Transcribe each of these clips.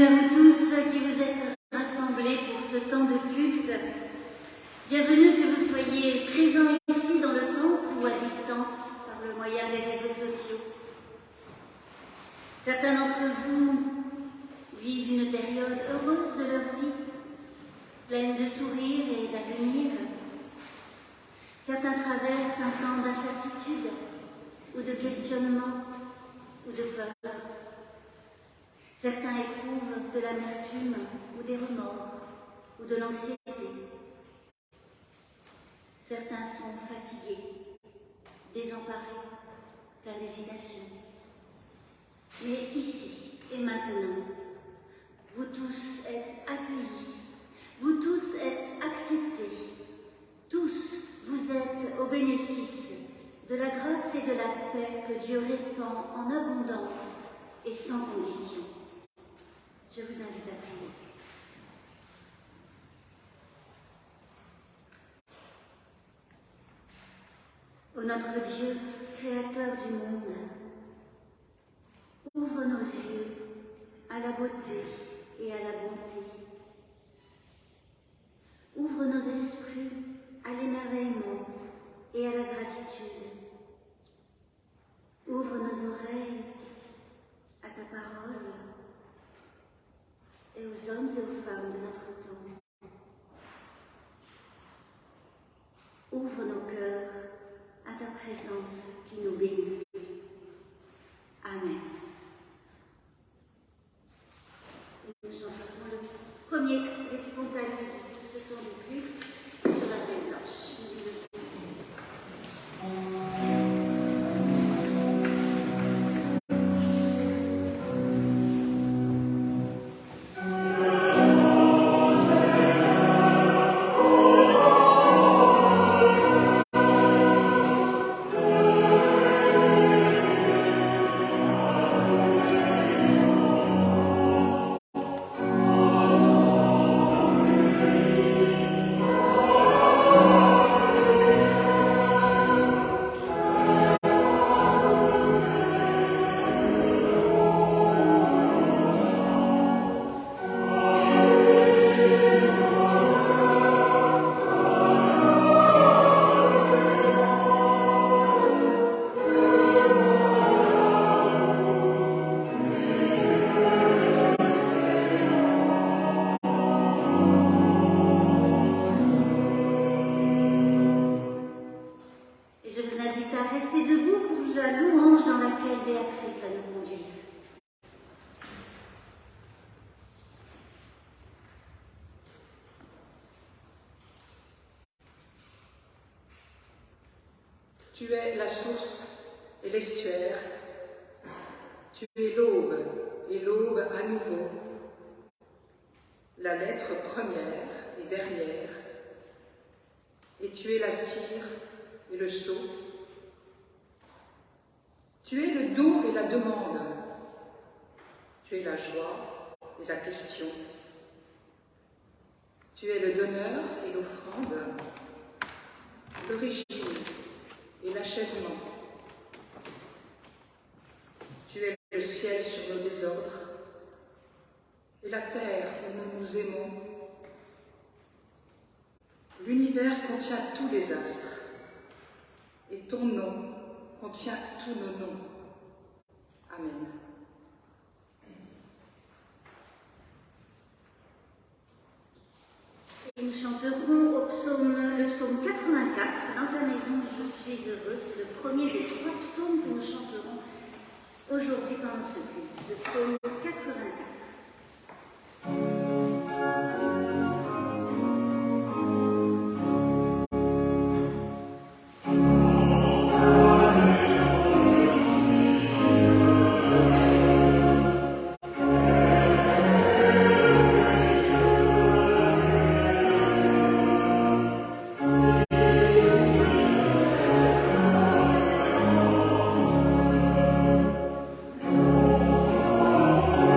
Bienvenue à vous tous qui vous êtes rassemblés pour ce temps de culte. Bienvenue que vous soyez présents ici dans le temple ou à distance par le moyen des réseaux sociaux. Certains d'entre vous vivent une période heureuse de leur vie, pleine de sourires et d'avenir. Certains traversent un temps d'incertitude ou de questionnement ou de peur. Certains éprouvent de l'amertume ou des remords ou de l'anxiété. Certains sont fatigués, désemparés, pleins d'hésitation. Mais ici et maintenant, vous tous êtes accueillis, vous tous êtes acceptés, tous vous êtes au bénéfice de la grâce et de la paix que Dieu répand en abondance et sans condition. Je vous invite à prier. Ô notre Dieu, créateur du monde, ouvre nos yeux à la beauté et à la bonté. Ouvre nos esprits à l'émerveillement et à la gratitude. Ouvre nos oreilles à ta parole et aux hommes et aux femmes de notre temps. Ouvre nos cœurs à ta présence qui nous bénit. Amen. Nous chanterons le premier des spontanés de ce temps de culte sur la feuille blanche. Tu es la source et l'estuaire, tu es l'aube et l'aube à nouveau, la lettre première et dernière, et tu es la cire et le sceau. Tu es le don et la demande, tu es la joie et la question, tu es le donneur et l'offrande, l'origine et l'achèvement. Tu es le ciel sur nos désordres et la terre où nous nous aimons. L'univers contient tous les astres et ton nom contient tous nos noms. Amen. Et nous chanterons le psaume 84, dans ta maison je suis heureux. C'est le premier des 3 psaumes que nous chanterons aujourd'hui pendant ce culte, le psaume 84. Oh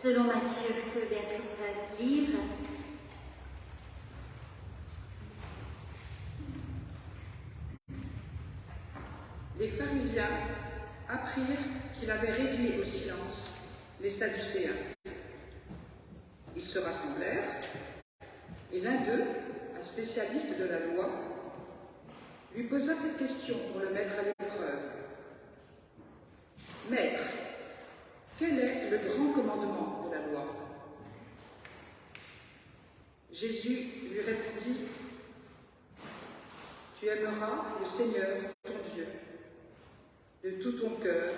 selon Matthieu que Béatrice va lire. Les pharisiens apprirent qu'il avait réduit au silence les Sadducéens. Ils se rassemblèrent et l'un d'eux, un spécialiste de la loi, lui posa cette question pour le mettre à l'épreuve. « Maître, quel est le grand commandement de la loi ?» Jésus lui répondit « Tu aimeras le Seigneur, ton Dieu, de tout ton cœur,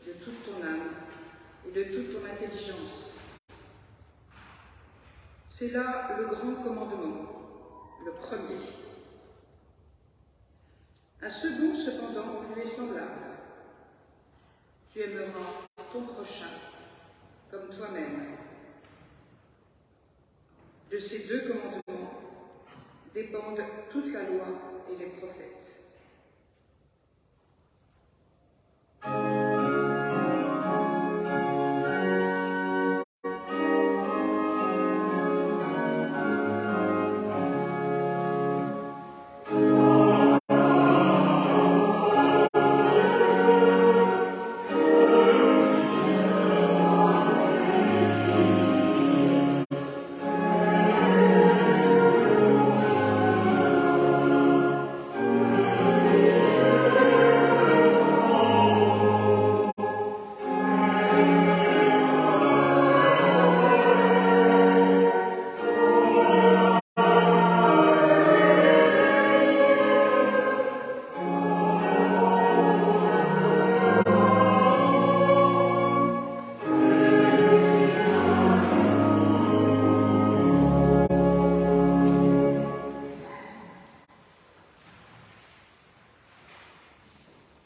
de toute ton âme et de toute ton intelligence. C'est là le grand commandement, le premier. Un second, cependant, lui est semblable. Tu aimeras ton prochain comme toi-même. De ces deux commandements dépendent toute la loi et les prophètes.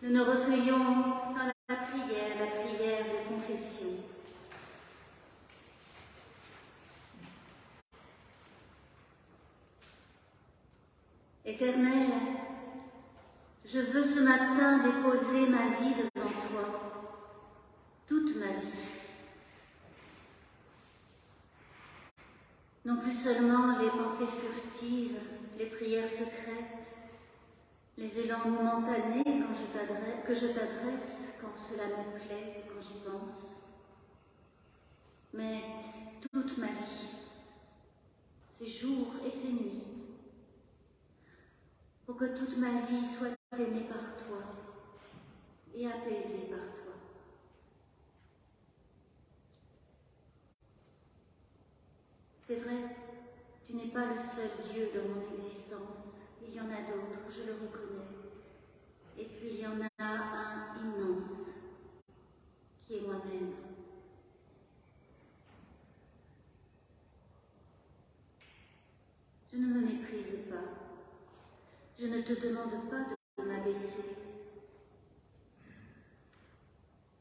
Nous nous recueillons dans la prière de confession. Éternel, je veux ce matin déposer ma vie devant toi, toute ma vie. Non plus seulement les pensées furtives, les prières secrètes, les élans momentanés que je t'adresse quand cela me plaît, quand j'y pense, mais toute ma vie, ces jours et ces nuits, pour que toute ma vie soit aimée par toi et apaisée par toi. C'est vrai, tu n'es pas le seul Dieu dans mon existence. Il y en a d'autres, je le reconnais. Et puis il y en a un immense, qui est moi-même. Je ne me méprise pas. Je ne te demande pas de m'abaisser.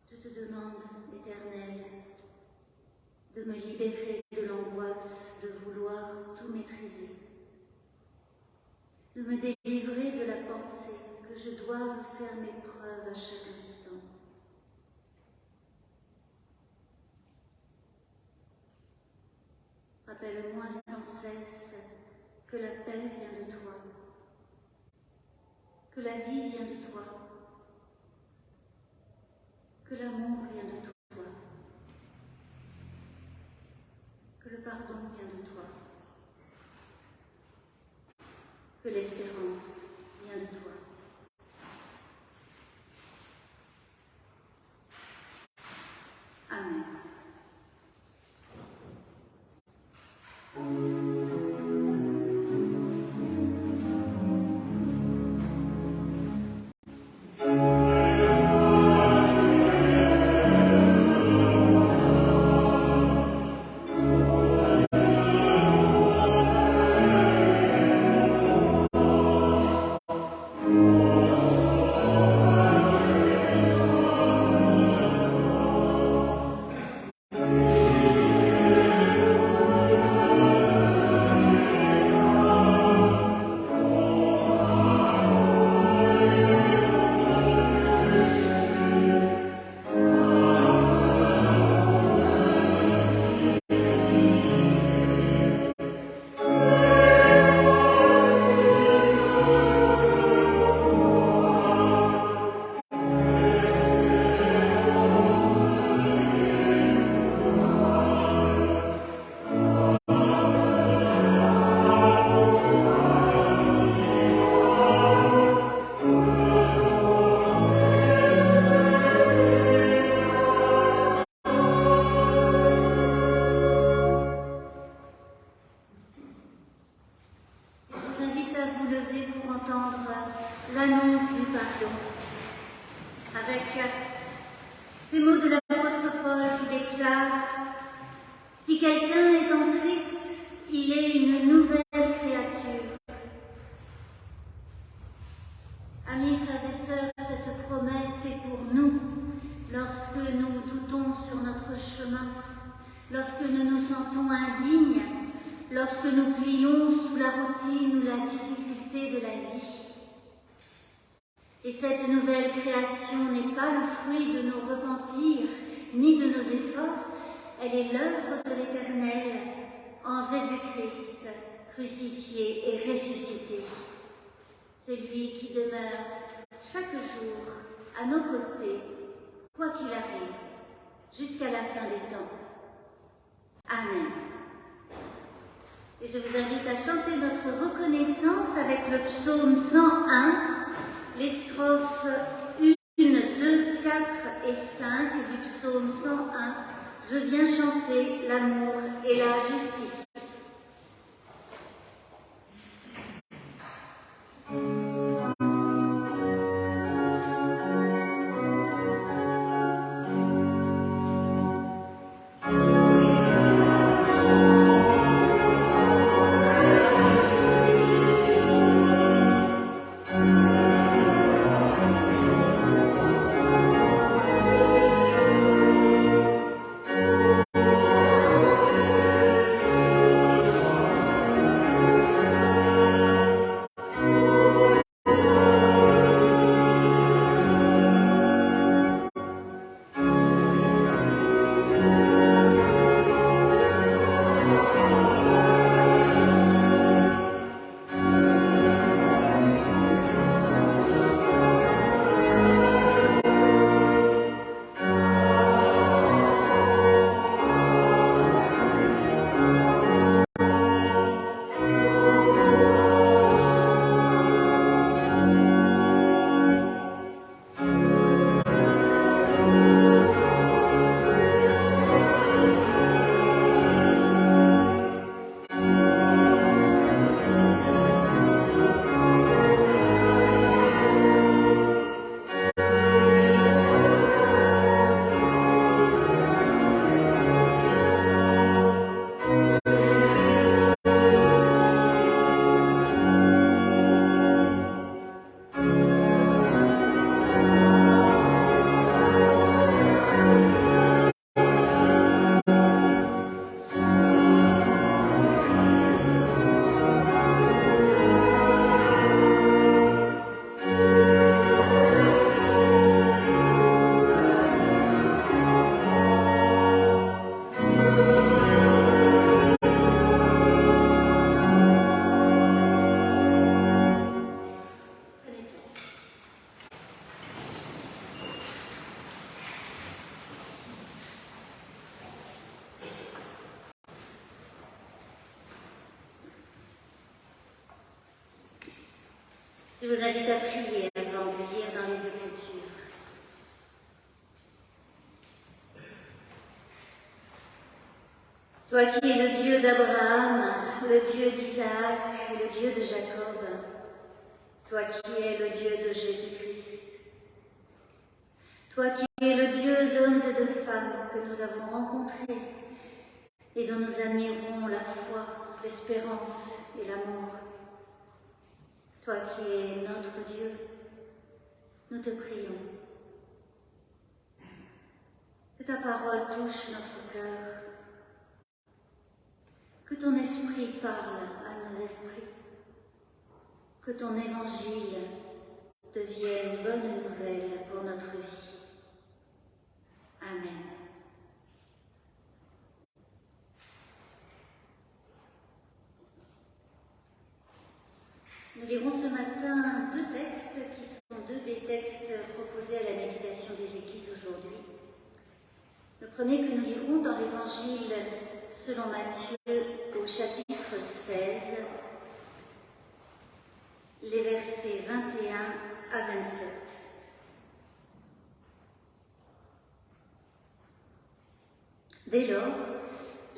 Je te demande, Éternel, de me libérer de l'angoisse de vouloir tout maîtriser, de me délivrer de la pensée que je dois faire mes preuves à chaque instant. Rappelle-moi sans cesse que la paix vient de toi, que la vie vient de toi, que l'amour vient de toi, que le pardon vient de toi, que l'espérance vient de toi. Amen. à vous lever pour entendre l'annonce du pardon. Avec ces mots de l'apôtre Paul qui déclare « Si quelqu'un est en Christ, il est une nouvelle créature. » Amis, frères et sœurs, cette promesse est pour nous lorsque nous doutons sur notre chemin, lorsque nous nous sentons indignes, lorsque nous plions sous la routine ou la difficulté de la vie. Et cette nouvelle création n'est pas le fruit de nos repentirs ni de nos efforts, elle est l'œuvre de l'Éternel en Jésus-Christ, crucifié et ressuscité. C'est lui qui demeure chaque jour à nos côtés, quoi qu'il arrive, jusqu'à la fin des temps. Amen. Et je vous invite à chanter notre reconnaissance avec le psaume 101, les strophes 1, 2, 4 et 5 du psaume 101. Je viens chanter l'amour et la justice. Je vous invite à prier avant de lire dans les Écritures. Toi qui es le Dieu d'Abraham, le Dieu d'Isaac et le Dieu de Jacob, toi qui es le Dieu de Jésus-Christ, toi qui es le Dieu d'hommes et de femmes que nous avons rencontrés et dont nous admirons la foi, l'espérance et l'amour, toi qui es notre Dieu, nous te prions. Que ta parole touche notre cœur, que ton esprit parle à nos esprits, que ton évangile devienne bonne nouvelle pour notre vie. Amen. Nous lirons ce matin deux textes qui sont deux des textes proposés à la méditation des Églises aujourd'hui. Le premier que nous lirons dans l'Évangile selon Matthieu au chapitre 16, les versets 21 à 27. Dès lors,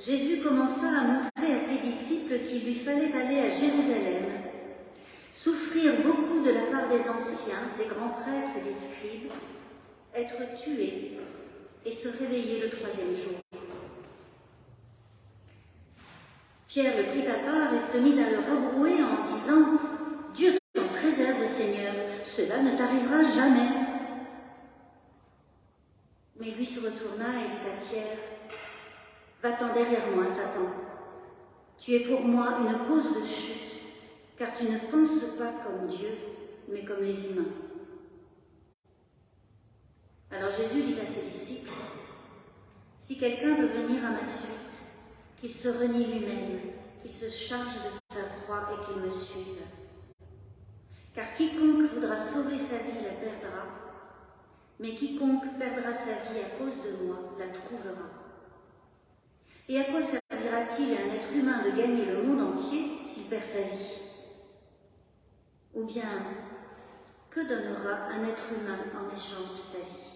Jésus commença à montrer à ses disciples qu'il lui fallait aller à Jérusalem souffrir beaucoup de la part des anciens, des grands prêtres et des scribes, être tué et se réveiller le troisième jour. Pierre le prit à part et se mit à le rabrouer en disant « Dieu t'en préserve, Seigneur, cela ne t'arrivera jamais. » Mais lui se retourna et dit à Pierre « Va-t'en derrière moi, Satan. Tu es pour moi une cause de chute, car tu ne penses pas comme Dieu, mais comme les humains. » Alors Jésus dit à ses disciples « Si quelqu'un veut venir à ma suite, qu'il se renie lui-même, qu'il se charge de sa croix et qu'il me suive. Car quiconque voudra sauver sa vie la perdra, mais quiconque perdra sa vie à cause de moi la trouvera. Et à quoi servira-t-il à un être humain de gagner le monde entier s'il perd sa vie? Ou bien, que donnera un être humain en échange de sa vie?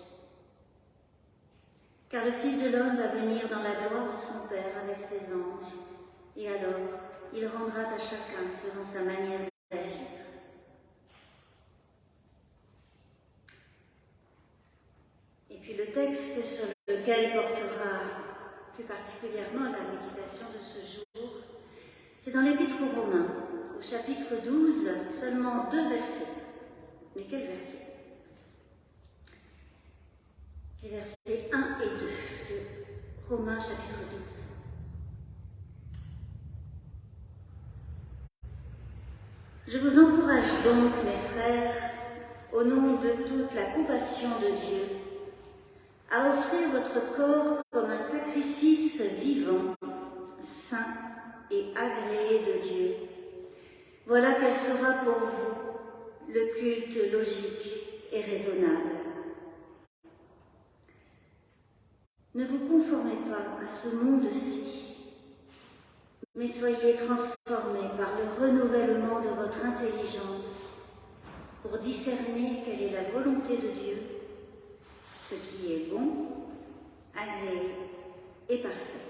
Car le Fils de l'homme va venir dans la gloire de son Père avec ses anges, et alors il rendra à chacun selon sa manière d'agir. Et puis le texte sur lequel portera plus particulièrement la méditation de ce jour, c'est dans l'Épître aux Romains, au chapitre 12, seulement 2 versets. Mais quels versets? Les versets 1 et 2 de Romains chapitre 12. Je vous encourage donc, mes frères, au nom de toute la compassion de Dieu, à offrir votre corps comme un sacrifice vivant, saint et agréé de Dieu. Voilà quel sera pour vous le culte logique et raisonnable. Ne vous conformez pas à ce monde-ci, mais soyez transformés par le renouvellement de votre intelligence pour discerner quelle est la volonté de Dieu, ce qui est bon, agréé et parfait.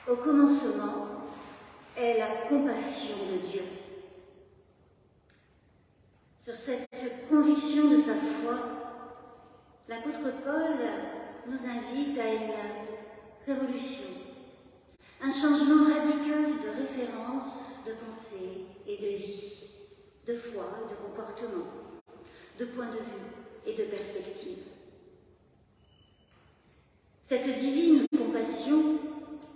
Au commencement est la compassion de Dieu. Sur cette conviction de sa foi, l'apôtre Paul nous invite à une révolution, un changement radical de référence, de pensée et de vie, de foi et de comportement, de point de vue et de perspective. Cette divine compassion,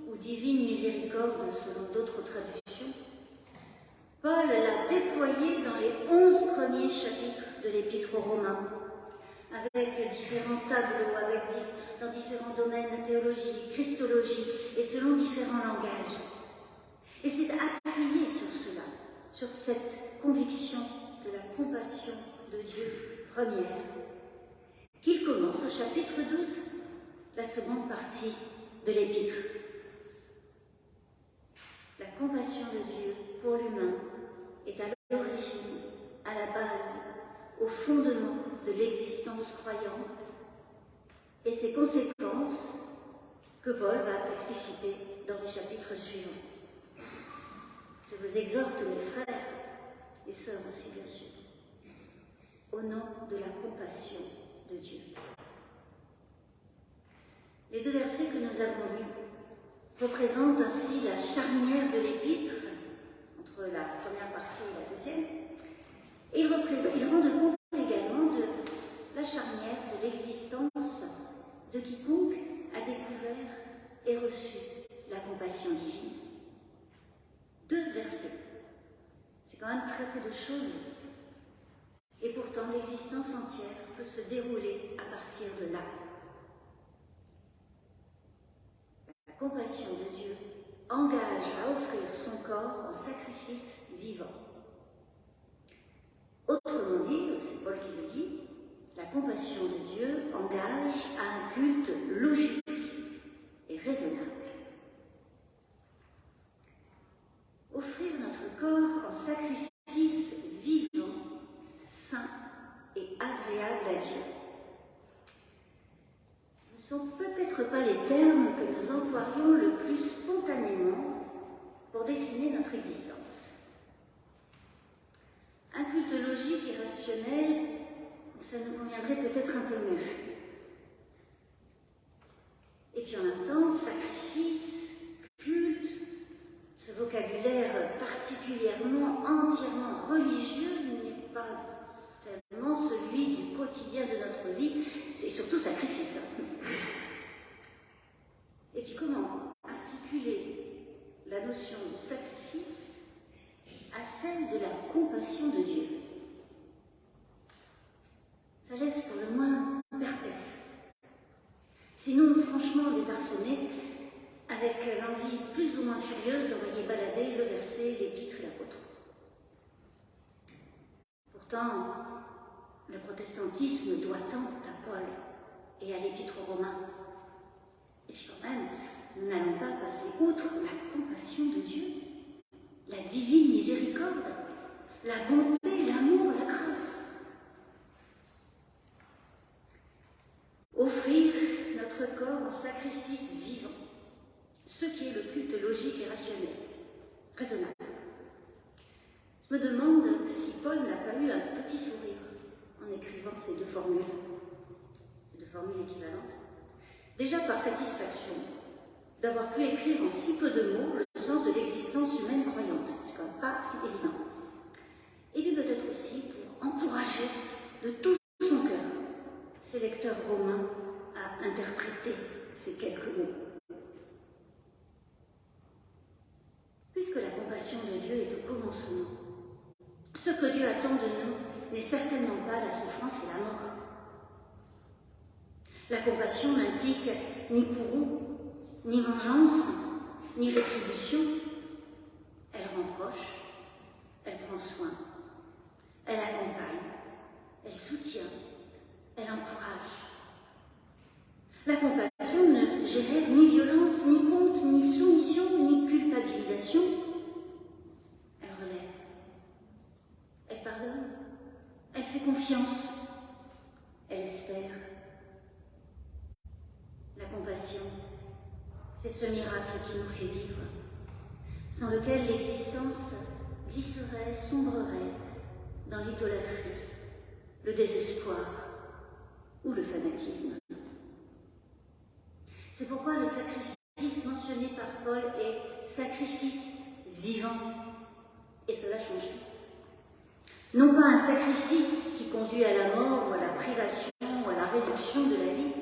ou divine miséricorde selon d'autres traductions, Paul l'a déployée dans les 11 premiers chapitres de l'Épître aux Romains, avec différents tableaux, dans différents domaines, théologie, christologie, et selon différents langages. Et c'est appuyé sur cela, sur cette conviction de la compassion de Dieu première, qu'il commence au chapitre 12, la seconde partie de l'Épître. La compassion de Dieu pour l'humain est à l'origine, à la base, au fondement de l'existence croyante et ses conséquences que Paul va expliciter dans les chapitres suivants. Je vous exhorte, mes frères et sœurs aussi, bien sûr, au nom de la compassion de Dieu. Les 2 versets que nous avons lus représentent ainsi la charnière de l'Épître, entre la première partie et la deuxième, et ils rendent compte également de la charnière de l'existence de quiconque a découvert et reçu la compassion divine. 2 versets, c'est quand même très peu de choses, et pourtant l'existence entière peut se dérouler à partir de là. La compassion de Dieu engage à offrir son corps en sacrifice vivant. Autrement dit, c'est Paul qui le dit, la compassion de Dieu engage à un culte logique et raisonnable. Offrir notre corps en sacrifice vivant, saint les termes que nous emploierions le plus spontanément pour dessiner notre existence. Un culte logique et rationnel, ça nous conviendrait peut-être un peu mieux. Et puis en même temps, sacrifice, culte, ce vocabulaire particulièrement, entièrement religieux n'est pas tellement celui du quotidien de notre vie, c'est surtout sacrifice. Et puis comment articuler la notion de sacrifice à celle de la compassion de Dieu? Ça laisse pour le moins perplexe. Sinon, franchement désarçonné, avec l'envie plus ou moins furieuse d'envoyer balader le verset, l'épître et l'apôtre. Pourtant, le protestantisme doit tant à Paul et à l'épître aux Romains. Et puis quand même, nous n'allons pas passer outre la compassion de Dieu, la divine miséricorde, la bonté, l'amour, la grâce. Offrir notre corps en sacrifice vivant, ce qui est le culte logique et rationnel, raisonnable. Je me demande si Paul n'a pas eu un petit sourire en écrivant ces deux formules équivalentes. Déjà par satisfaction d'avoir pu écrire en si peu de mots le sens de l'existence humaine croyante, c'est quand même pas si évident. Et puis peut-être aussi pour encourager de tout son cœur ses lecteurs romains à interpréter ces quelques mots. Puisque la compassion de Dieu est au commencement, ce que Dieu attend de nous n'est certainement pas la souffrance et la mort. La compassion n'implique ni courroux, ni vengeance, ni rétribution. Elle reproche, elle prend soin, elle accompagne, elle soutient, elle encourage. La compassion ne génère ni violence, ni honte, ni soumission, ni culpabilisation. Elle relève, elle pardonne, elle fait confiance, elle espère. La compassion, c'est ce miracle qui nous fait vivre, sans lequel l'existence glisserait, sombrerait dans l'idolâtrie, le désespoir ou le fanatisme. C'est pourquoi le sacrifice mentionné par Paul est sacrifice vivant, et cela change tout. Non pas un sacrifice qui conduit à la mort ou à la privation ou à la réduction de la vie,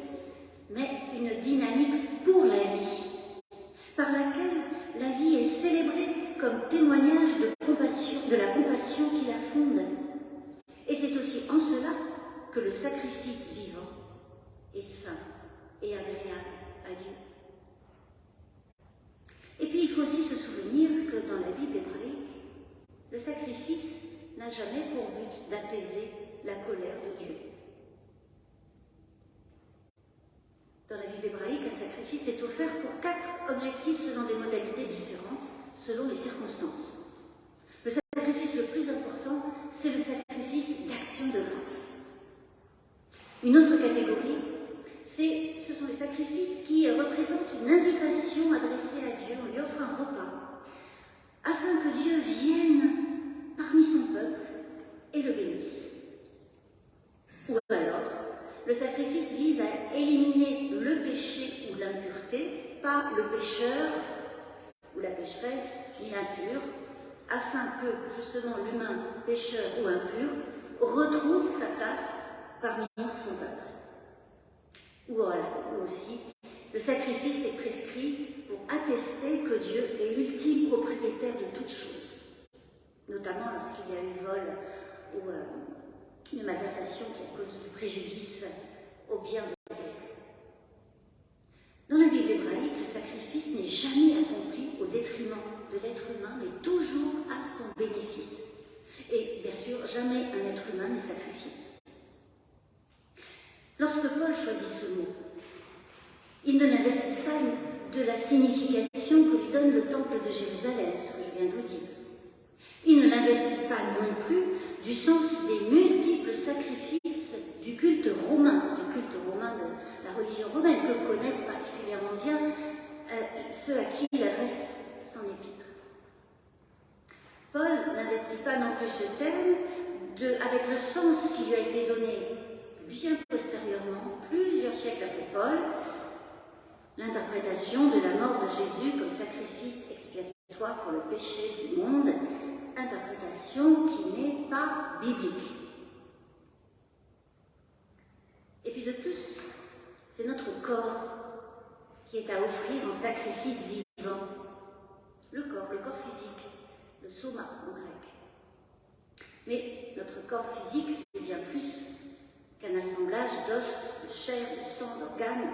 mais une dynamique pour la vie, par laquelle la vie est célébrée comme témoignage de la compassion qui la fonde. Et c'est aussi en cela que le sacrifice vivant est saint et agréable à Dieu. Et puis il faut aussi se souvenir que dans la Bible hébraïque, le sacrifice n'a jamais pour but d'apaiser la colère de Dieu. Dans la Bible hébraïque, un sacrifice est offert pour 4 objectifs selon des modalités différentes, selon les circonstances. Le sacrifice le plus important, c'est le sacrifice d'action de grâce. Une autre catégorie, ce sont les sacrifices qui représentent une invitation adressée à Dieu. On lui offre un repas, afin que Dieu vienne parmi son peuple et le bénisse. Ou alors, le sacrifice vise à éliminer le péché ou l'impureté, pas le pécheur ou la pécheresse, ni l'impur, afin que, justement, l'humain pécheur ou impur retrouve sa place parmi son peuple. Ou aussi, le sacrifice est prescrit pour attester que Dieu est l'ultime propriétaire de toutes choses, notamment lorsqu'il y a eu vol ou une malversation qui est à cause du préjudice au bien de quelqu'un. Dans la Bible hébraïque, le sacrifice n'est jamais accompli au détriment de l'être humain, mais toujours à son bénéfice. Et bien sûr, jamais un être humain n'est sacrifié. Lorsque Paul choisit ce mot, il ne l'investit pas de la signification que lui donne le temple de Jérusalem, ce que je viens de vous dire. Il ne l'investit pas non plus du sens des multiples sacrifices du culte romain de la religion romaine, que connaissent particulièrement de ce terme avec le sens qui lui a été donné bien postérieurement, plusieurs siècles après Paul, l'interprétation de la mort de Jésus comme sacrifice expiatoire pour le péché du monde, interprétation qui n'est pas biblique. Et puis de plus, c'est notre corps qui est à offrir en sacrifice vivant. Le corps physique, le soma en grec. Mais notre corps physique, c'est bien plus qu'un assemblage d'os, de chair, de sang, d'organes.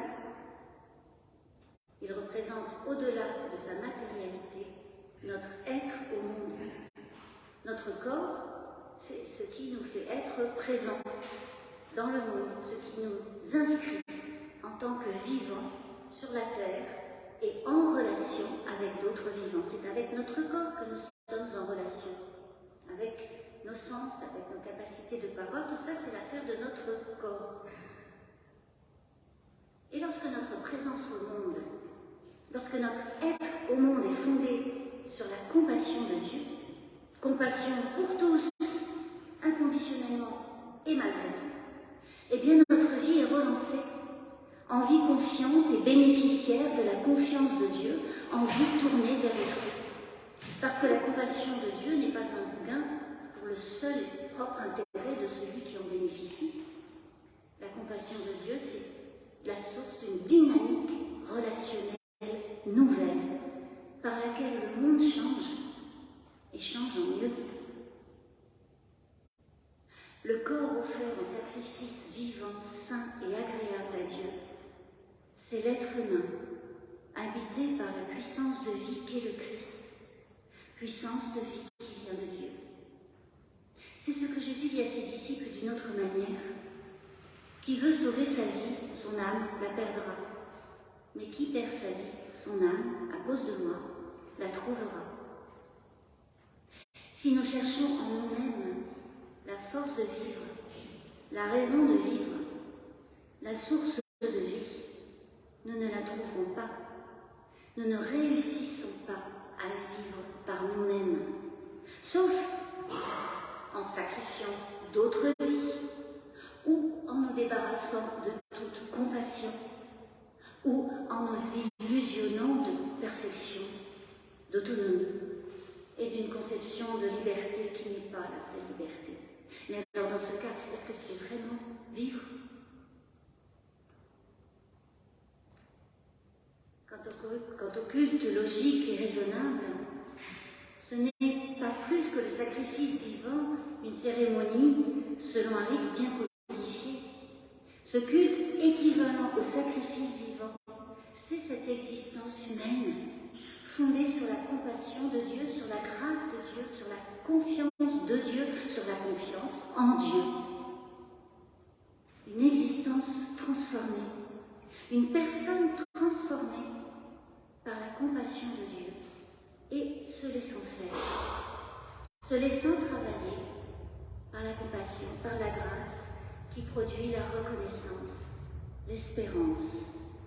Il représente, au-delà de sa matérialité, notre être au monde. Notre corps, c'est ce qui nous fait être présents dans le monde, ce qui nous inscrit en tant que vivants sur la terre et en relation avec d'autres vivants. C'est avec notre corps que nous sommes en relation, avec nos sens, avec nos capacités de parole. Tout ça, c'est l'affaire de notre corps. Et lorsque notre présence au monde, lorsque notre être au monde est fondé sur la compassion de Dieu, compassion pour tous, inconditionnellement et malgré tout, eh bien notre vie est relancée en vie confiante et bénéficiaire de la confiance de Dieu, en vie tournée vers autrui. Parce que la compassion de Dieu n'est pas un gain pour le seul et propre intérêt de celui qui en bénéficie. La compassion de Dieu, c'est la source d'une dynamique relationnelle nouvelle, par laquelle le monde change, et change en mieux. Le corps offert en sacrifice vivant, saint et agréable à Dieu, c'est l'être humain, habité par la puissance de vie qu'est le Christ, puissance de vie qui vient de Dieu. C'est ce que Jésus dit à ses disciples d'une autre manière. Qui veut sauver sa vie, son âme la perdra. Mais qui perd sa vie, son âme, à cause de moi, la trouvera. Si nous cherchons en nous-mêmes la force de vivre, la raison de vivre, la source de vie, nous ne la trouverons pas. Nous ne réussissons pas à vivre par nous-mêmes, sauf en sacrifiant d'autres vies, ou en nous débarrassant de toute compassion, ou en nous illusionnant de perfection, d'autonomie et d'une conception de liberté qui n'est pas la vraie liberté. Mais alors dans ce cas, est-ce que c'est vraiment vivre? Quant au culte logique et raisonnable, ce n'est pas plus que le sacrifice vivant, une cérémonie selon un rite bien codifié. Ce culte équivalent au sacrifice vivant, c'est cette existence humaine fondée sur la compassion de Dieu, sur la grâce de Dieu, sur la confiance de Dieu, sur la confiance en Dieu. Une existence transformée, une personne transformée par la compassion de Dieu et se laissant faire, se laissant travailler par la compassion, par la grâce qui produit la reconnaissance, l'espérance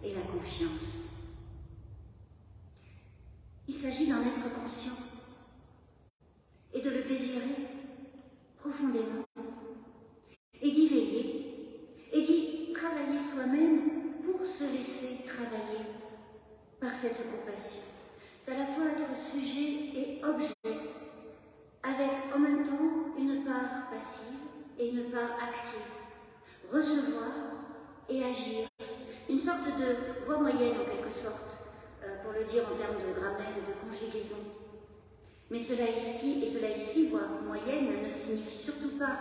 et la confiance. Il s'agit d'en être conscient et de le désirer profondément et d'y veiller et d'y travailler soi-même pour se laisser travailler par cette compassion, d'à la fois être sujet et objet, avec en même temps une part passive et une part active, recevoir et agir, une sorte de voie moyenne en quelque sorte, pour le dire en termes de grammaire et de conjugaison. Mais cela ici, voie moyenne, ne signifie surtout pas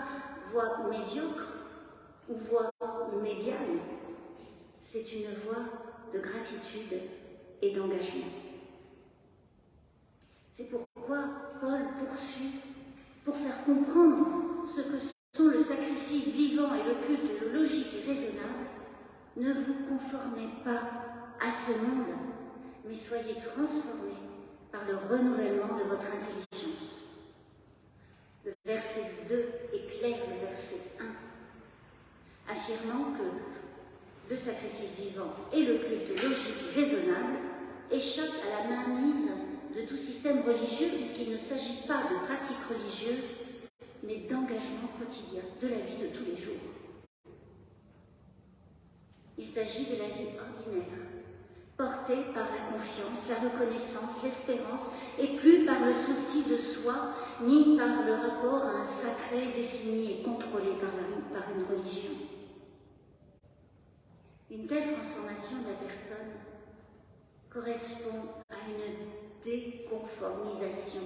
voie médiocre ou voie médiane. C'est une voie de gratitude et d'engagement. C'est pourquoi Paul poursuit pour faire comprendre ce que sont le sacrifice vivant et le culte, le logique et raisonnable. Ne vous conformez pas à ce monde, mais soyez transformés par le renouvellement de votre intelligence. Le verset 2 éclaire le verset 1, affirmant que le sacrifice vivant et le culte logique et raisonnable échappent à la mainmise de tout système religieux, puisqu'il ne s'agit pas de pratiques religieuses, mais d'engagement quotidien, de la vie de tous les jours. Il s'agit de la vie ordinaire, portée par la confiance, la reconnaissance, l'espérance, et plus par le souci de soi, ni par le rapport à un sacré défini et contrôlé par une religion. Une telle transformation de la personne correspond à une déconformisation,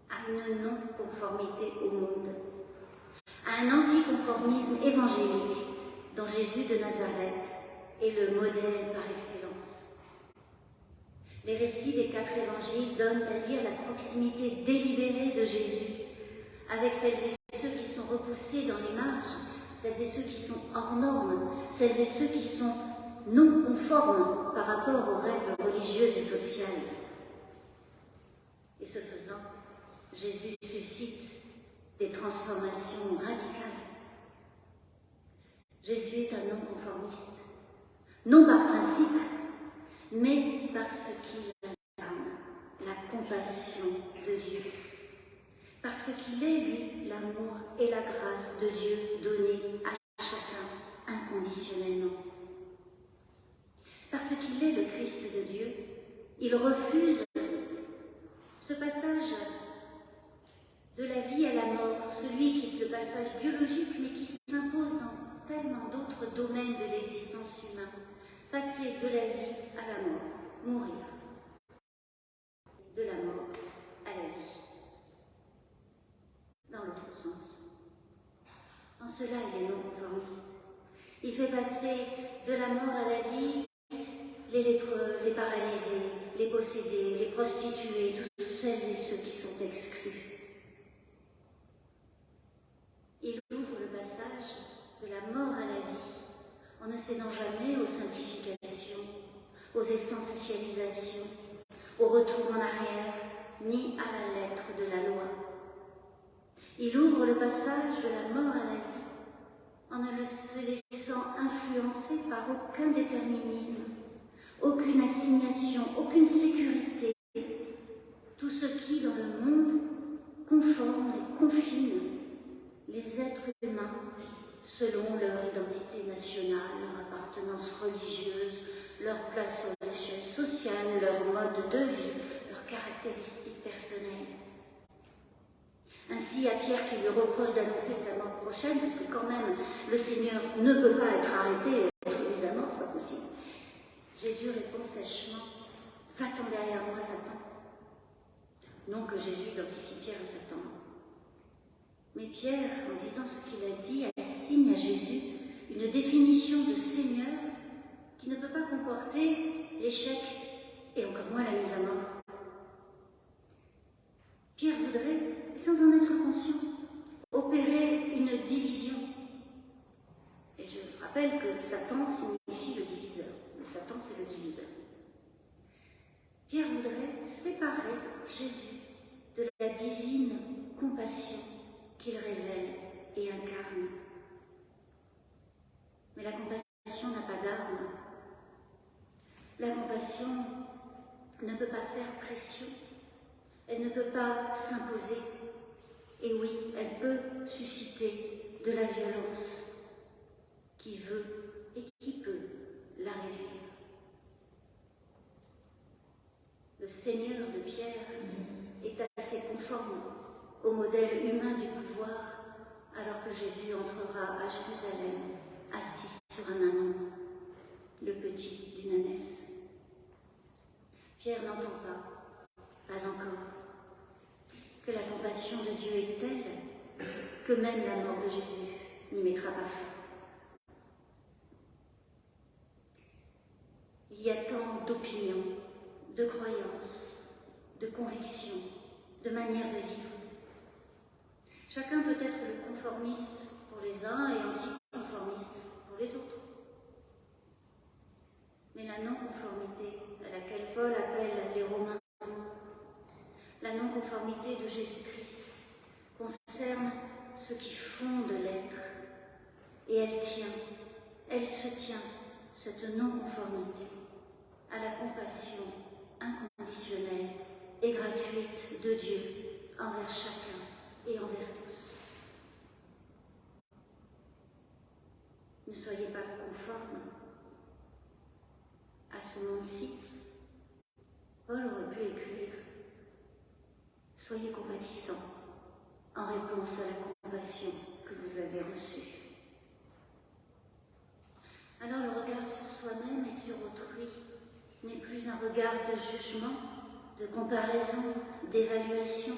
à une non-conformité au monde, à un anticonformisme évangélique dont Jésus de Nazareth est le modèle par excellence. Les récits des 4 évangiles donnent à lire la proximité délibérée de Jésus avec celles et ceux qui sont repoussés dans les marges, celles et ceux qui sont hors normes, celles et ceux qui sont non conformes par rapport aux règles religieuses et sociales. Et ce faisant, Jésus suscite des transformations radicales. Jésus est un non-conformiste, non par principe, mais parce qu'il incarne la compassion de Dieu, parce qu'il est, lui, l'amour et la grâce de Dieu donnés à chacun inconditionnellement. Parce qu'il est le Christ de Dieu, il refuse ce passage de la vie à la mort, celui qui est le passage biologique, mais qui s'impose dans tellement d'autres domaines de l'existence humaine. Passer de la vie à la mort, mourir. De la mort à la vie. Dans l'autre sens. En cela, il est non-conformiste. Il fait passer de la mort à la vie les lépreux, les paralysés, les possédés, les prostituées, tous celles et ceux qui sont exclus. Il ouvre le passage de la mort à la vie, en ne cédant jamais aux simplifications, aux essentialisations, au retour en arrière, ni à la lettre de la loi. Il ouvre le passage de la mort à la vie, en ne se laissant influencer par aucun déterminisme, aucune assignation, aucune sécurité. Tout ce qui, dans le monde, conforme et confine les êtres humains selon leur identité nationale, leur appartenance religieuse, leur place sur l'échelle sociale, leur mode de vie, leurs caractéristiques personnelles. Ainsi, à Pierre qui lui reproche d'annoncer sa mort prochaine, parce que quand même le Seigneur ne peut pas être arrêté et être mis à mort, c'est pas possible. Jésus répond sèchement, « Va-t'en derrière moi, Satan ». Non que Jésus identifie Pierre à Satan. Mais Pierre, en disant ce qu'il a dit, assigne à Jésus une définition de Seigneur qui ne peut pas comporter l'échec et encore moins la mise à mort. Pierre voudrait, sans en être conscient, opérer une division. Et je rappelle que Satan signifie le diviseur. Le Satan, c'est le diviseur. Pierre voudrait séparer Jésus de la divine compassion qu'il révèle et incarne. Mais la compassion n'a pas d'arme. La compassion ne peut pas faire pression. Elle ne peut pas s'imposer. Et oui, elle peut susciter de la violence qui veut et qui peut la réduire. Le Seigneur de Pierre est assez conforme au modèle humain du pouvoir, alors que Jésus entrera à Jérusalem, assis sur un ânon, le petit d'une ânesse. Pierre n'entend pas encore, que la compassion de Dieu est telle que même la mort de Jésus n'y mettra pas fin. Il y a tant d'opinions, de croyances, de convictions, de manières de vivre. Chacun peut être le conformiste pour les uns et anticonformiste pour les autres. Mais la non-conformité à laquelle Paul appelle les Romains, la non-conformité de Jésus-Christ, concerne ce qui fonde l'être. Et elle se tient, cette non-conformité, à la compassion inconditionnelle et gratuite de Dieu envers chacun et envers tous. Ne soyez pas conformes à ce monde-ci. Paul aurait pu écrire « Soyez compatissants en réponse à la compassion que vous avez reçue. » Alors le regard sur soi-même et sur autrui n'est plus un regard de jugement, de comparaison, d'évaluation.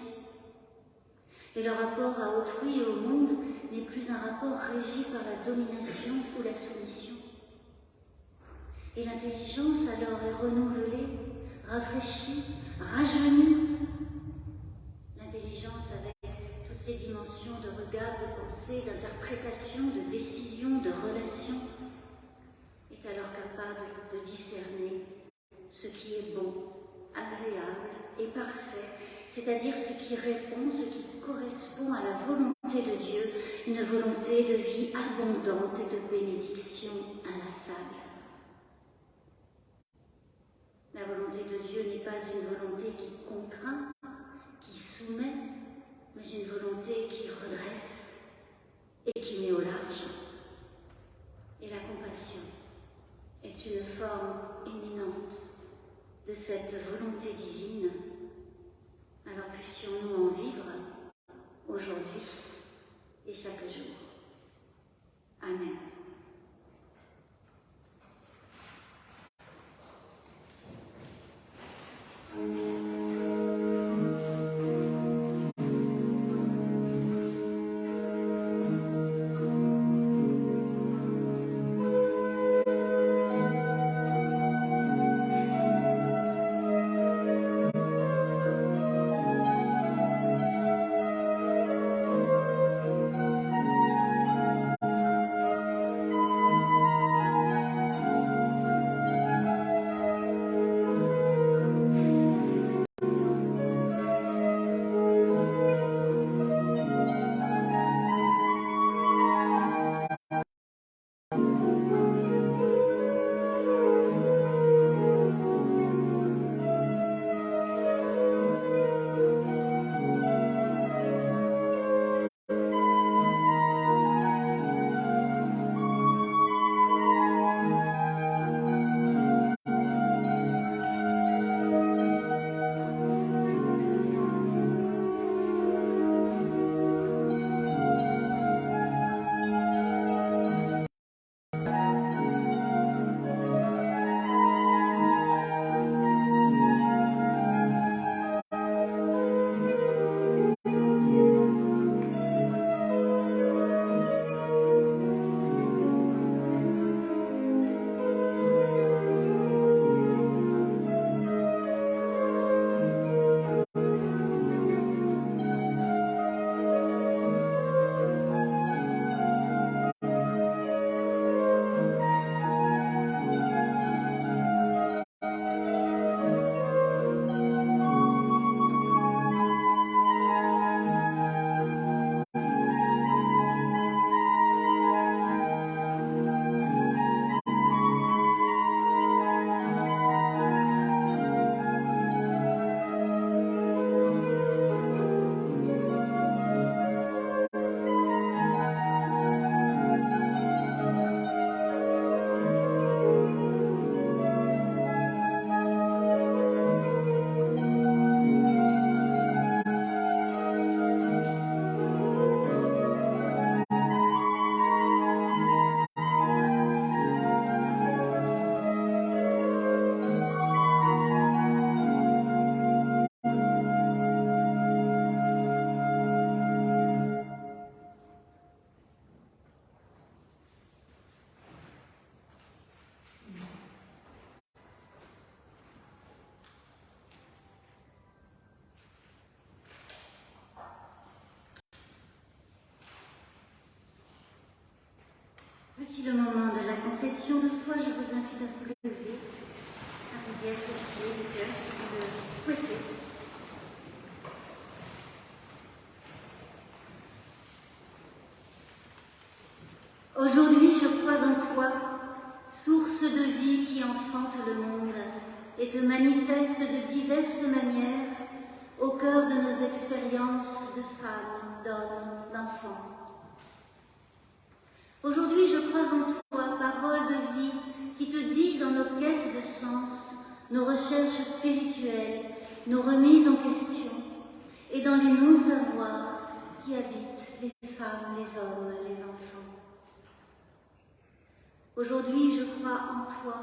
Et le rapport à autrui et au monde n'est plus un rapport régi par la domination ou la soumission. Et l'intelligence alors est renouvelée, rafraîchie, rajeunie. L'intelligence avec toutes ses dimensions de regard, de pensée, d'interprétation, de décision, de relation, est alors capable de discerner ce qui est bon, agréable et parfait, c'est-à-dire ce qui répond, ce qui correspond à la volonté de Dieu, une volonté de vie abondante et de bénédiction inlassable. La volonté de Dieu n'est pas une volonté qui contraint, qui soumet, mais une volonté qui redresse et qui met au large. Et la compassion est une forme éminente de cette volonté divine. Alors puissions-nous en vivre aujourd'hui et chaque jour. Amen. Voici le moment de la confession de foi. Je vous invite à vous lever, à vous y associer du cœur si vous le souhaitez. Aujourd'hui, je crois en toi, source de vie qui enfante le monde et te manifeste de diverses manières au cœur de nos expériences de femmes, d'hommes, d'enfants. Aujourd'hui, je crois en sens, nos recherches spirituelles, nos remises en question, et dans les non-savoirs qui habitent les femmes, les hommes, les enfants. Aujourd'hui, je crois en toi,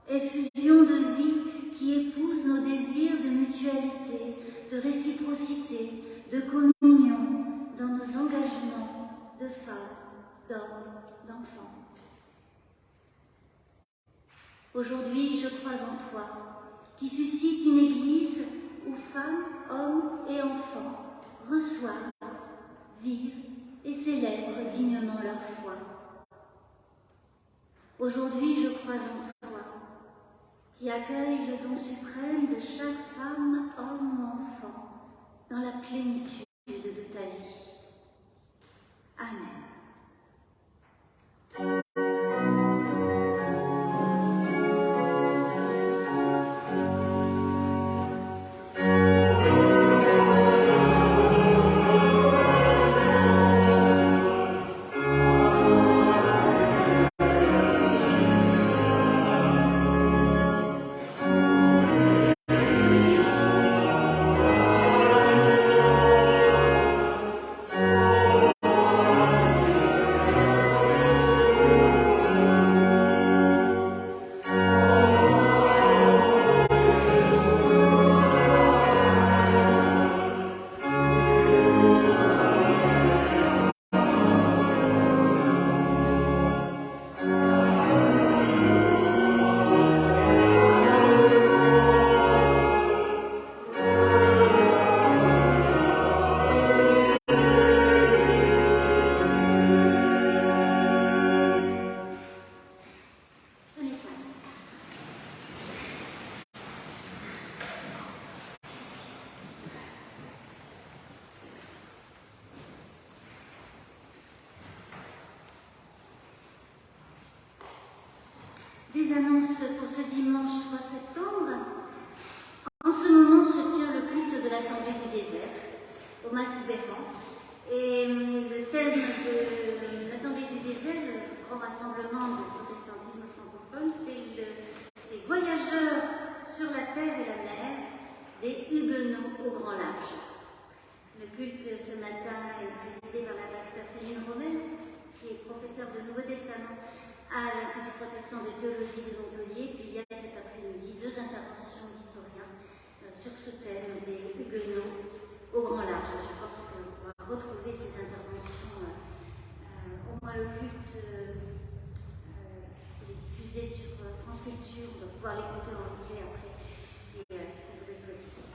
effusion de vie qui épouse nos désirs de mutualité, de réciprocité, de communion dans nos engagements de femmes, d'hommes, d'enfants. Aujourd'hui, je crois en toi, qui suscite une église où femmes, hommes et enfants reçoivent, vivent et célèbrent dignement leur foi. Aujourd'hui, je crois en toi, qui accueille le don suprême de chaque femme, homme ou enfant dans la plénitude de ta vie. Amen. Des annonces pour ce dimanche 3 septembre. En ce moment se tient le culte de l'Assemblée du désert, au Massoubéran. Et le thème de l'Assemblée du désert, le grand rassemblement du protestantisme francophone, c'est voyageurs sur la terre et la mer, des huguenots au grand large. Le culte ce matin est présidé par la pasteur Céline Romaine, qui est professeure de Nouveau Testament à l'Institut protestant de théologie de Montpellier. Puis il y a cet après-midi 2 interventions d'historiens sur ce thème des huguenots au grand large. Je pense qu'on va retrouver ces interventions, au moins le culte est diffusé sur France Culture. On va pouvoir l'écouter en anglais après si vous le souhaitez.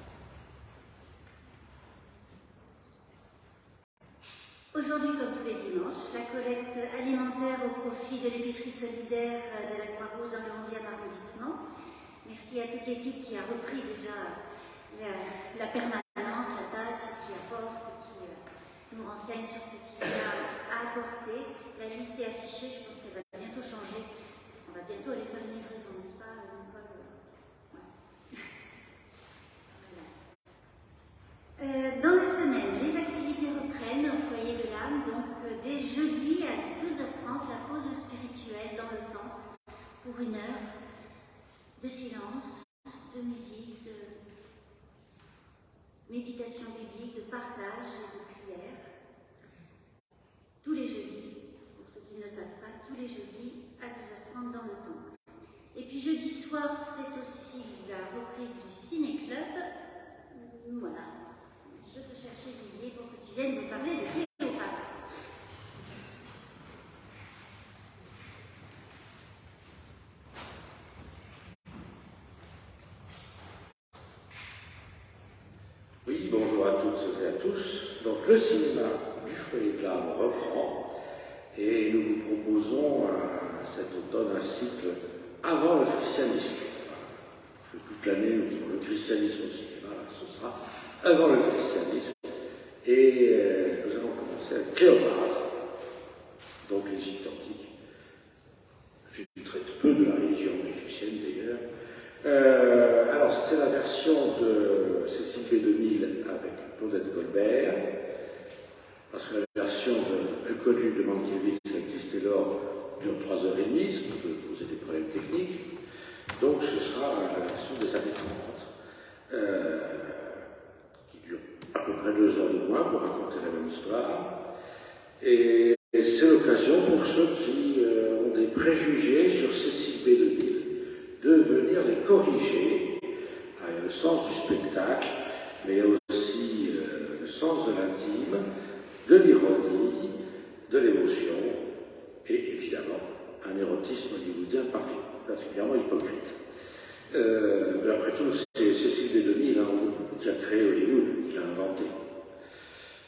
Aujourd'hui, comme tous les dimanches, la collecte alimentaire au profit de l'épicerie solidaire de la Croix-Rouge dans le 11e arrondissement. Merci à toute l'équipe qui a repris déjà la permanence, la tâche, qui apporte, qui nous renseigne sur ce qu'il y a à apporter. La liste est affichée, je pense qu'elle va bientôt changer. On va bientôt aller faire une livraison, n'est-ce pas, Nicole? Voilà. Dans la semaine, les activités reprennent au foyer de l'âme, donc dès jeudi à 12h30, la pause spirituelle dans le temple pour 1 heure de silence, de musique, de méditation biblique, de partage et de prière. Tous les jeudis, pour ceux qui ne le savent pas, tous les jeudis à 12h30 dans le temple. Et puis jeudi soir, c'est aussi la reprise du ciné-club. Voilà. Je te cherchais, Didier, pour que tu viennes nous parler de Cléopâtre. Oui, bonjour à toutes et à tous. Donc le cinéma du foyer de l'âme reprend et nous vous proposons cet automne un cycle avant le christianisme. Toute l'année, nous disons le christianisme au cinéma, ce sera avant le christianisme. Et nous allons commencer avec Cléopâtre, donc l'Égypte antique. Je traite peu de la religion égyptienne d'ailleurs. Alors c'est la version de Cécile B. 2000 avec Claudette Colbert, parce que la version plus connue de Mankiewicz avec Liz Taylor dure 3h30, ce qui peut poser des problèmes techniques. Donc ce sera la version des années 30, qui dure à peu près 2 heures de moins pour raconter la même histoire. Et c'est l'occasion pour ceux qui ont des préjugés sur Cécile B. DeMille de venir les corriger. Il y a le sens du spectacle, mais il y a aussi le sens de l'intime, de l'ironie, de l'émotion, et évidemment un érotisme hollywoodien particulièrement hypocrite. Mais après tout, c'est Cécile B. DeMille qui a créé Hollywood, qui l'a inventé.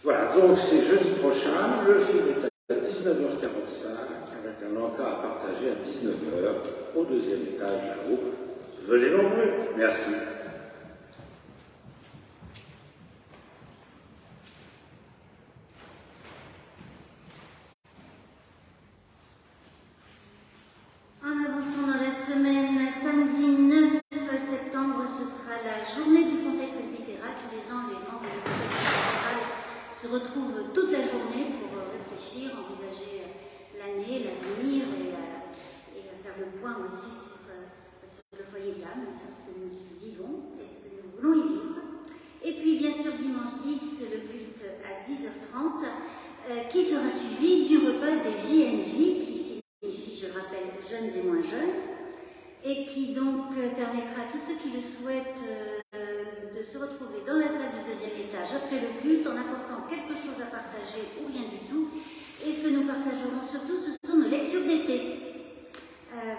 Voilà, donc c'est jeudi prochain, le film est à 19h45, avec un encas à partager à 19h, au 2e étage là-haut. Venez nombreux, merci. En avançant dans la semaine, samedi 9 septembre, ce sera la journée du Conseil presbytéral. Tous les ans, les membres du Conseil presbytéral se retrouvent toute la journée pour réfléchir, envisager l'année, l'avenir et faire le point aussi sur le foyer de l'âme, sur ce que nous y vivons et ce que nous voulons y vivre. Et puis, bien sûr, dimanche 10, le culte à 10h30, qui sera suivi du repas des JNJ, qui signifie, je le rappelle, jeunes et moins jeunes, et qui donc permettra à tous ceux qui le souhaitent de se retrouver dans la salle du 2e étage après le culte en apportant quelque chose à partager ou rien du tout. Et ce que nous partagerons surtout, ce sont nos lectures d'été,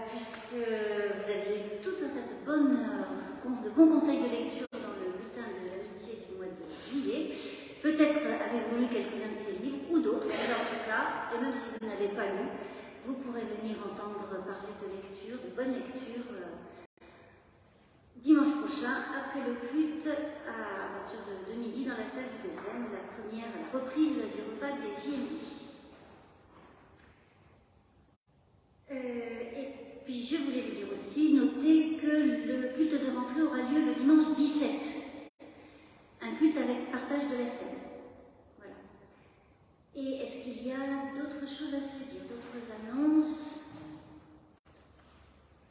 puisque vous aviez tout un tas de bons conseils de lecture dans le bulletin de l'amitié du mois de juillet. Peut-être avez-vous lu quelques-uns de ces livres ou d'autres, mais en tout cas, et même si vous n'avez pas lu, vous pourrez venir entendre parler de lecture, de bonne lecture, dimanche prochain, après le culte, à partir de midi, dans la salle du 2e, la reprise du repas des JMJ. Et puis je voulais vous dire aussi, notez que le culte de rentrée aura lieu le dimanche 17. Un culte avec partage de la scène. Voilà. Et est-ce qu'il y a d'autres choses à se dire, d'autres annonces?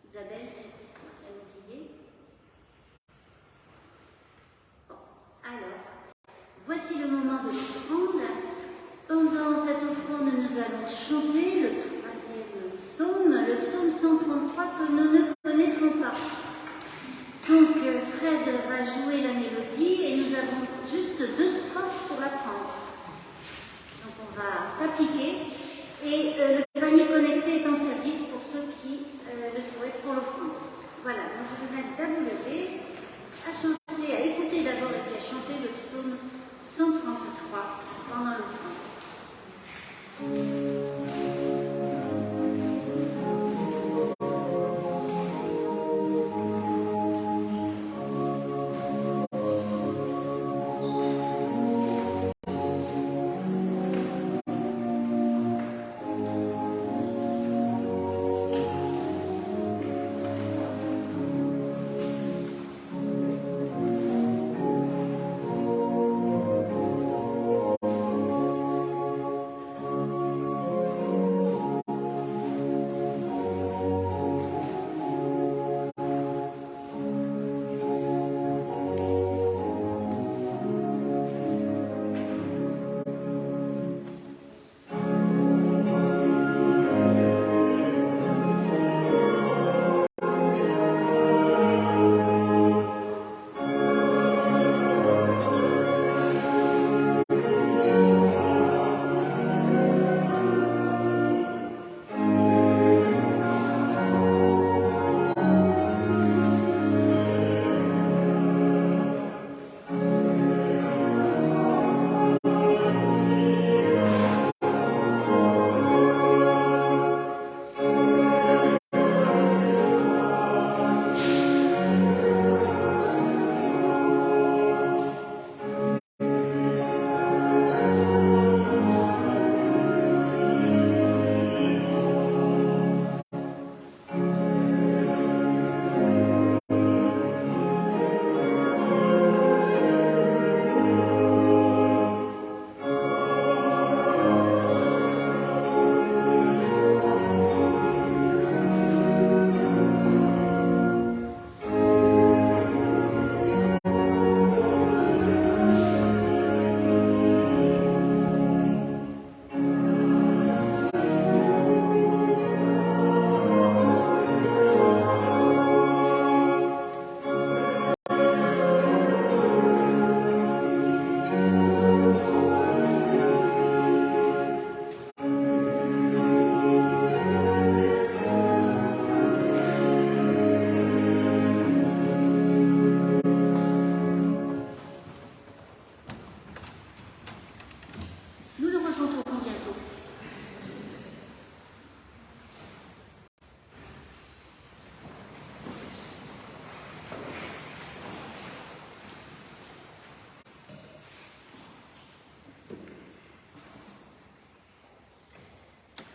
Isabelle, j'ai oublié. Bon, alors, voici le moment de l'offrande. Pendant cette offrande, nous allons chanter le 3e psaume, le psaume 133 que nous ne connaissons pas. Donc, Fred va jouer la mélodie et nous avons juste 2 strophes pour l'apprendre. Donc, on va s'appliquer et le panier connecté est en service pour ceux qui le souhaitent pour l'offrande. Voilà, donc je vous invite à vous lever, à chanter, à écouter d'abord et puis à chanter le psaume 133 pendant l'offrande.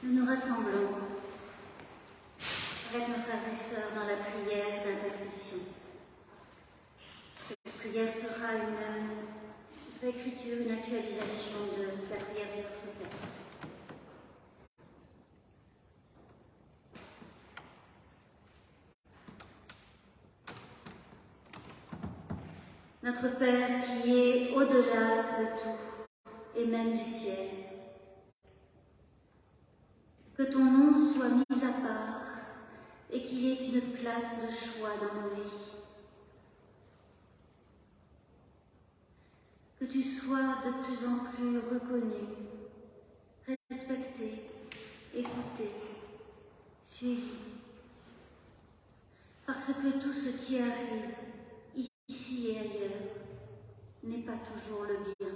Nous nous rassemblons avec nos frères et sœurs dans la prière d'intercession. Cette prière sera une réécriture, une actualisation de la prière de notre Père. Notre Père qui est au-delà de tout et même du ciel, que ton nom soit mis à part et qu'il y ait une place de choix dans nos vies. Que tu sois de plus en plus reconnu, respecté, écouté, suivi. Parce que tout ce qui arrive, ici et ailleurs, n'est pas toujours le bien.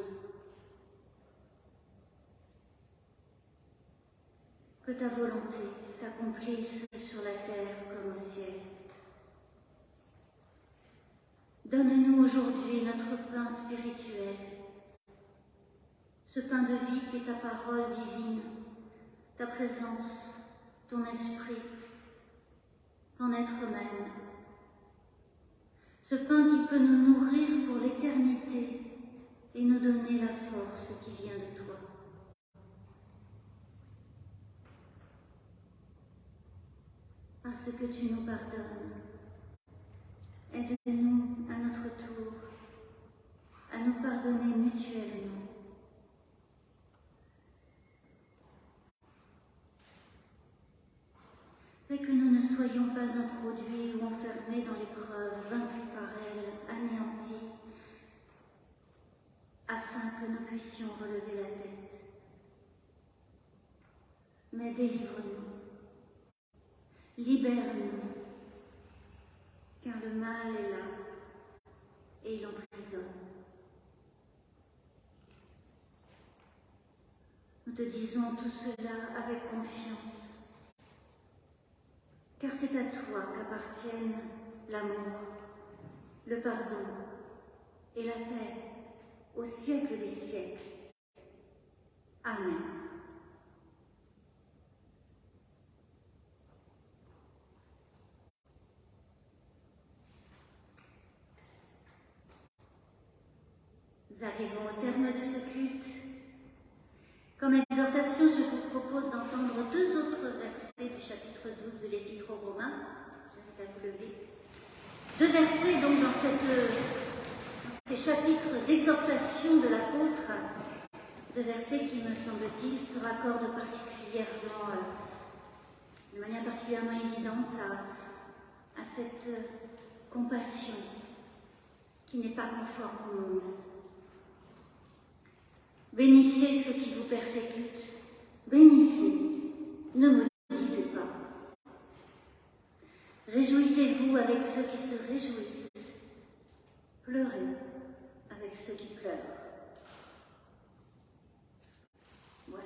Que ta volonté s'accomplisse sur la terre comme au ciel. Donne-nous aujourd'hui notre pain spirituel, ce pain de vie qui est ta parole divine, ta présence, ton esprit, ton être même. Ce pain qui peut nous nourrir pour l'éternité et nous donner la force qui vient de toi. Parce que tu nous pardonnes, aide-nous à notre tour à nous pardonner mutuellement. Fais que nous ne soyons pas introduits ou enfermés dans l'épreuve, vaincus par elle, anéantis, afin que nous puissions relever la tête. Mais délivre-nous. Libère-nous, car le mal est là et il emprisonne. Nous te disons tout cela avec confiance, car c'est à toi qu'appartiennent l'amour, le pardon et la paix au siècle des siècles. Amen. Nous arrivons au terme de ce culte. Comme exhortation, je vous propose d'entendre deux autres versets du chapitre 12 de l'Épître aux Romains. J'invite à vous lever. Deux versets donc dans ces chapitres d'exhortation de l'apôtre, deux versets qui, me semble-t-il, se raccordent particulièrement, de manière particulièrement évidente à cette compassion qui n'est pas conforme au monde. Bénissez ceux qui vous persécutent, bénissez, ne maudissez pas. Réjouissez-vous avec ceux qui se réjouissent, pleurez avec ceux qui pleurent. Voilà.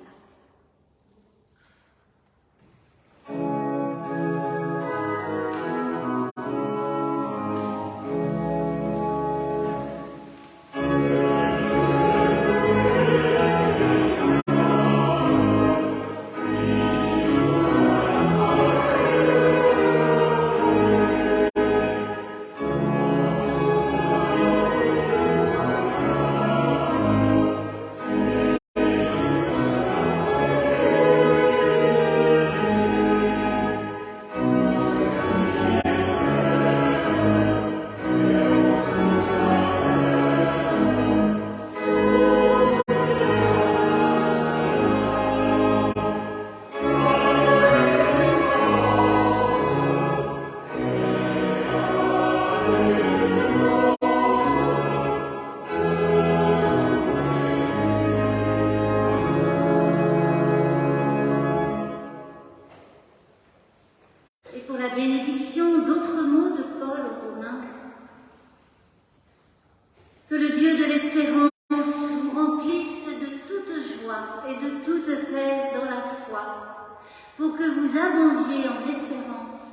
pour que vous abondiez en espérance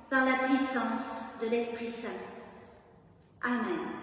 par la puissance de l'Esprit Saint. Amen.